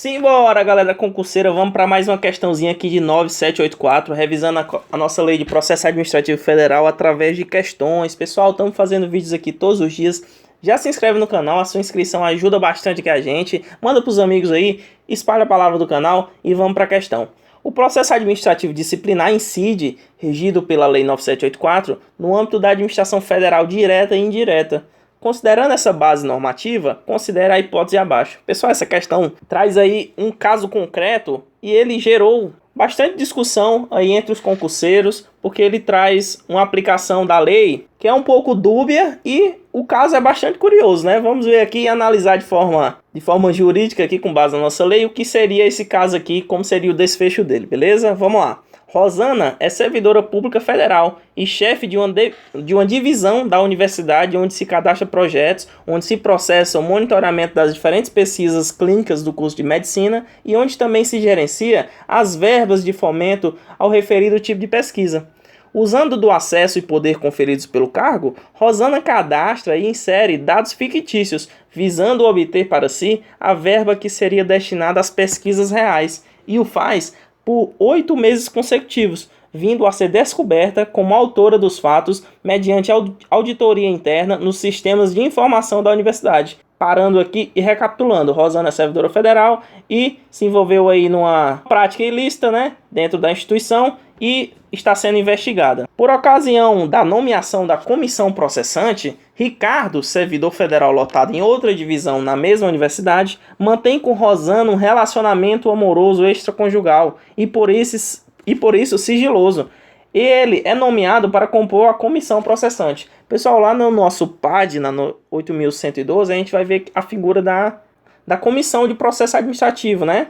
Simbora, galera concurseira, vamos para mais uma questãozinha aqui de 9784, revisando a nossa lei de processo administrativo federal através de questões. Pessoal, estamos fazendo vídeos aqui todos os dias. Já se inscreve no canal, a sua inscrição ajuda bastante aqui a gente. Manda para os amigos aí, espalha a palavra do canal e vamos para a questão. O processo administrativo disciplinar incide, regido pela Lei 9784, no âmbito da administração federal direta e indireta. Considerando essa base normativa, considere a hipótese abaixo. Pessoal, essa questão traz aí um caso concreto e ele gerou bastante discussão aí entre os concurseiros, porque ele traz uma aplicação da lei que é um pouco dúbia e o caso é bastante curioso, né? Vamos ver aqui e analisar de forma jurídica aqui com base na nossa lei o que seria esse caso aqui, como seria o desfecho dele, beleza? Vamos lá. Rosana é servidora pública federal e chefe de uma divisão da universidade onde se cadastra projetos, onde se processa o monitoramento das diferentes pesquisas clínicas do curso de medicina e onde também se gerencia as verbas de fomento ao referido tipo de pesquisa. Usando do acesso e poder conferidos pelo cargo, Rosana cadastra e insere dados fictícios, visando obter para si a verba que seria destinada às pesquisas reais, e o faz por 8 meses consecutivos, vindo a ser descoberta como autora dos fatos mediante auditoria interna nos sistemas de informação da universidade. Parando aqui e recapitulando, Rosana é servidora federal e se envolveu aí numa prática ilícita, né, dentro da instituição e está sendo investigada. Por ocasião da nomeação da comissão processante, Ricardo, servidor federal lotado em outra divisão na mesma universidade, mantém com Rosana um relacionamento amoroso extraconjugal e por isso sigiloso. Ele é nomeado para compor a comissão processante. Pessoal, lá no nosso PAD, na 8.112, a gente vai ver a figura da comissão de processo administrativo, né?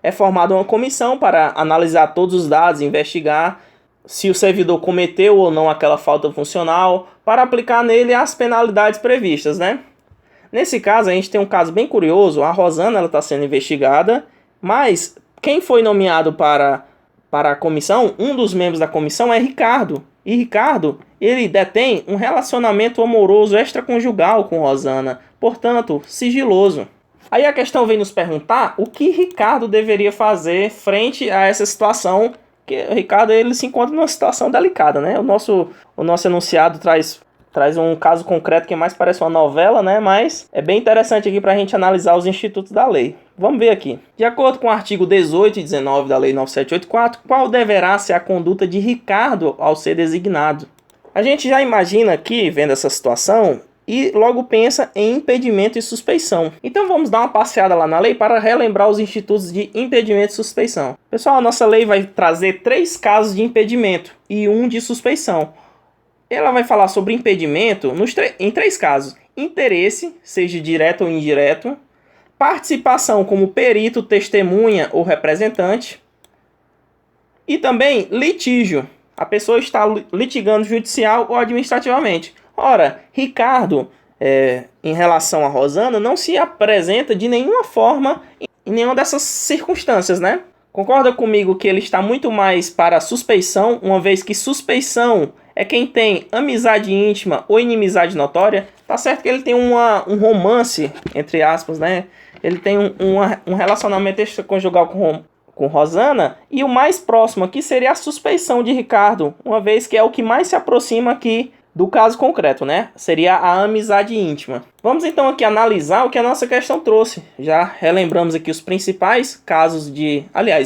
É formada uma comissão para analisar todos os dados, investigar se o servidor cometeu ou não aquela falta funcional, para aplicar nele as penalidades previstas, né? Nesse caso, a gente tem um caso bem curioso. A Rosana está sendo investigada, mas quem foi nomeado para a comissão, um dos membros da comissão é Ricardo. E Ricardo, ele detém um relacionamento amoroso extraconjugal com Rosana, portanto, sigiloso. Aí a questão vem nos perguntar o que Ricardo deveria fazer frente a essa situação, que o Ricardo ele se encontra numa situação delicada, né? O nosso enunciado traz um caso concreto que mais parece uma novela, né? Mas é bem interessante aqui para a gente analisar os institutos da lei. Vamos ver aqui. De acordo com o artigo 18 e 19 da Lei 9784, qual deverá ser a conduta de Ricardo ao ser designado? A gente já imagina aqui, vendo essa situação, e logo pensa em impedimento e suspeição. Então vamos dar uma passeada lá na lei para relembrar os institutos de impedimento e suspeição. Pessoal, a nossa lei vai trazer 3 casos de impedimento e 1 de suspeição. Ela vai falar sobre impedimento em 3 casos: interesse, seja direto ou indireto; participação como perito, testemunha ou representante; e também litígio. A pessoa está litigando judicial ou administrativamente. Ora, Ricardo, em relação a Rosana, não se apresenta de nenhuma forma em nenhuma dessas circunstâncias, né? Concorda comigo que ele está muito mais para a suspeição, uma vez que suspeição é quem tem amizade íntima ou inimizade notória? Tá certo que ele tem um romance, entre aspas, né? Ele tem um relacionamento extraconjugal com Rosana, e o mais próximo aqui seria a suspeição de Ricardo, uma vez que é o que mais se aproxima aqui do caso concreto, né? Seria a amizade íntima. Vamos então aqui analisar o que a nossa questão trouxe. Já relembramos aqui os principais casos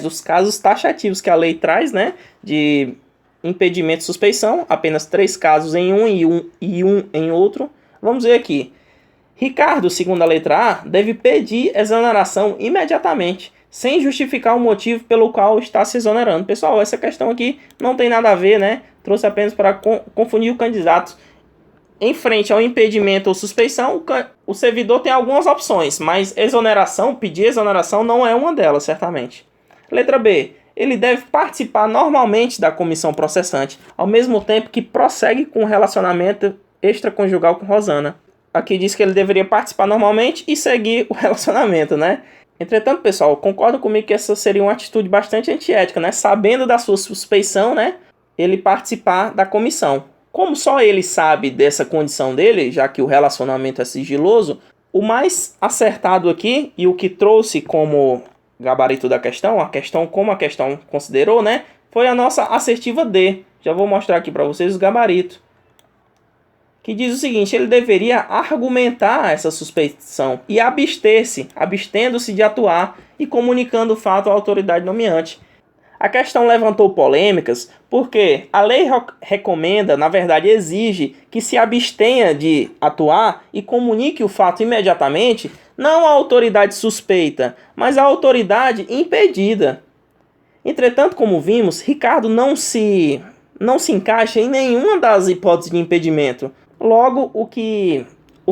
os casos taxativos que a lei traz, né? De impedimento e suspeição, apenas 3 casos em um e um em outro. Vamos ver aqui. Ricardo, segundo a letra A, deve pedir exoneração imediatamente, sem justificar o motivo pelo qual está se exonerando. Pessoal, essa questão aqui não tem nada a ver, né? Trouxe apenas para confundir o candidato. Em frente ao impedimento ou suspeição, o servidor tem algumas opções, mas pedir exoneração não é uma delas, certamente. Letra B. Ele deve participar normalmente da comissão processante, ao mesmo tempo que prossegue com o relacionamento extraconjugal com Rosana. Aqui diz que ele deveria participar normalmente e seguir o relacionamento, né? Entretanto, pessoal, concorda comigo que essa seria uma atitude bastante antiética, né? Sabendo da sua suspeição, né? Ele participar da comissão. Como só ele sabe dessa condição dele, já que o relacionamento é sigiloso, o mais acertado aqui e o que trouxe como gabarito da questão, a questão como a questão considerou, né? Foi a nossa assertiva D. Já vou mostrar aqui para vocês o gabarito. Que diz o seguinte: ele deveria argumentar essa suspeição e abster-se, abstendo-se de atuar e comunicando o fato à autoridade nomeante. A questão levantou polêmicas porque a lei recomenda, na verdade exige, que se abstenha de atuar e comunique o fato imediatamente, não à autoridade suspeita, mas à autoridade impedida. Entretanto, como vimos, Ricardo não se encaixa em nenhuma das hipóteses de impedimento. Logo, o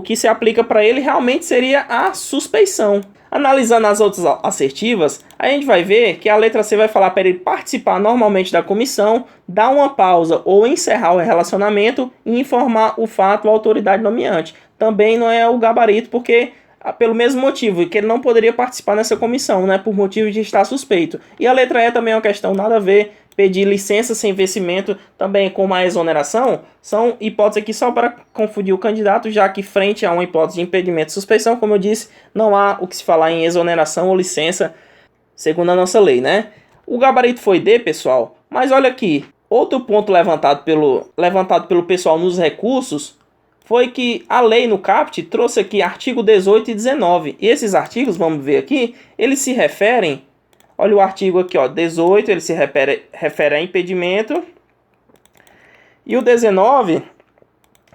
que se aplica para ele realmente seria a suspeição. Analisando as outras assertivas, a gente vai ver que a letra C vai falar para ele participar normalmente da comissão, dar uma pausa ou encerrar o relacionamento e informar o fato à autoridade nomeante. Também não é o gabarito, porque pelo mesmo motivo, que ele não poderia participar nessa comissão, né, por motivo de estar suspeito. E a letra E também é uma questão nada a ver. Pedir licença sem vencimento, também como a exoneração, são hipóteses aqui só para confundir o candidato, já que frente a uma hipótese de impedimento e suspeição, como eu disse, não há o que se falar em exoneração ou licença, segundo a nossa lei, né? O gabarito foi D, pessoal, mas olha aqui, outro ponto levantado pelo pessoal nos recursos foi que a lei no CAPT trouxe aqui artigo 18 e 19. E esses artigos, vamos ver aqui, eles se referem. Olha o artigo aqui, ó, 18, ele se refere a impedimento. E o 19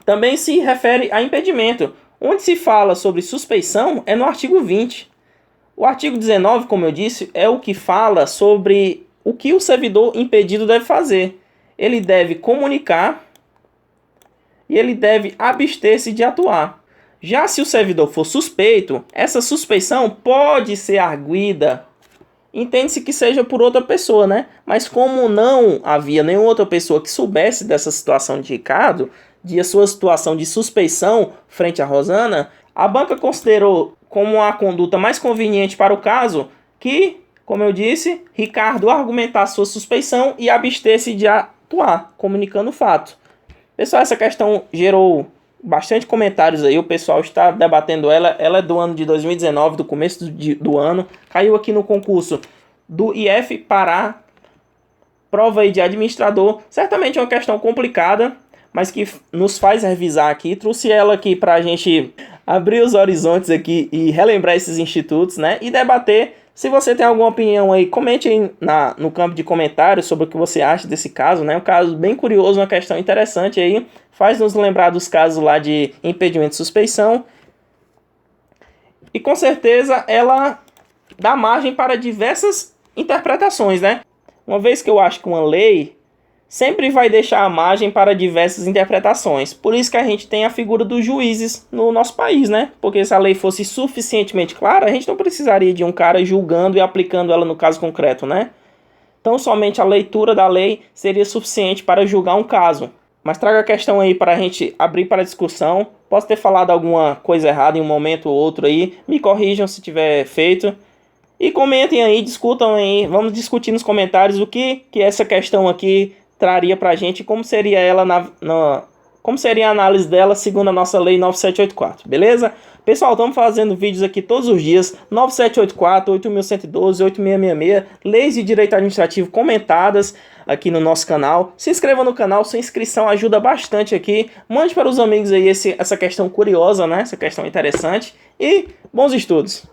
também se refere a impedimento. Onde se fala sobre suspeição é no artigo 20. O artigo 19, como eu disse, é o que fala sobre o que o servidor impedido deve fazer. Ele deve comunicar e ele deve abster-se de atuar. Já se o servidor for suspeito, essa suspeição pode ser arguida. Entende-se que seja por outra pessoa, né? Mas como não havia nenhuma outra pessoa que soubesse dessa situação de Ricardo, de sua situação de suspeição frente a Rosana, a banca considerou como a conduta mais conveniente para o caso que, como eu disse, Ricardo argumentasse sua suspeição e abster-se de atuar, comunicando o fato. Pessoal, essa questão gerou bastante comentários aí, o pessoal está debatendo ela é do ano de 2019, do começo do ano, caiu aqui no concurso do IF Pará, prova aí de administrador, certamente é uma questão complicada, mas que nos faz revisar aqui, trouxe ela aqui para a gente abrir os horizontes aqui e relembrar esses institutos, né, e debater. Se você tem alguma opinião aí, comente aí no campo de comentários sobre o que você acha desse caso, né? Um caso bem curioso, uma questão interessante aí. Faz nos lembrar dos casos lá de impedimento e suspeição. E com certeza ela dá margem para diversas interpretações, né? Uma vez que eu acho que uma lei sempre vai deixar a margem para diversas interpretações. Por isso que a gente tem a figura dos juízes no nosso país, né? Porque se a lei fosse suficientemente clara, a gente não precisaria de um cara julgando e aplicando ela no caso concreto, né? Então somente a leitura da lei seria suficiente para julgar um caso. Mas traga a questão aí para a gente abrir para discussão. Posso ter falado alguma coisa errada em um momento ou outro aí. Me corrijam se tiver feito. E comentem aí, discutam aí. Vamos discutir nos comentários o que essa questão aqui traria pra gente, como seria ela como seria a análise dela segundo a nossa lei 9784, beleza? Pessoal, estamos fazendo vídeos aqui todos os dias, 9784, 8112, 8666, leis de direito administrativo comentadas aqui no nosso canal. Se inscreva no canal, sua inscrição ajuda bastante aqui. Mande para os amigos aí essa questão curiosa, né? Essa questão interessante. E bons estudos!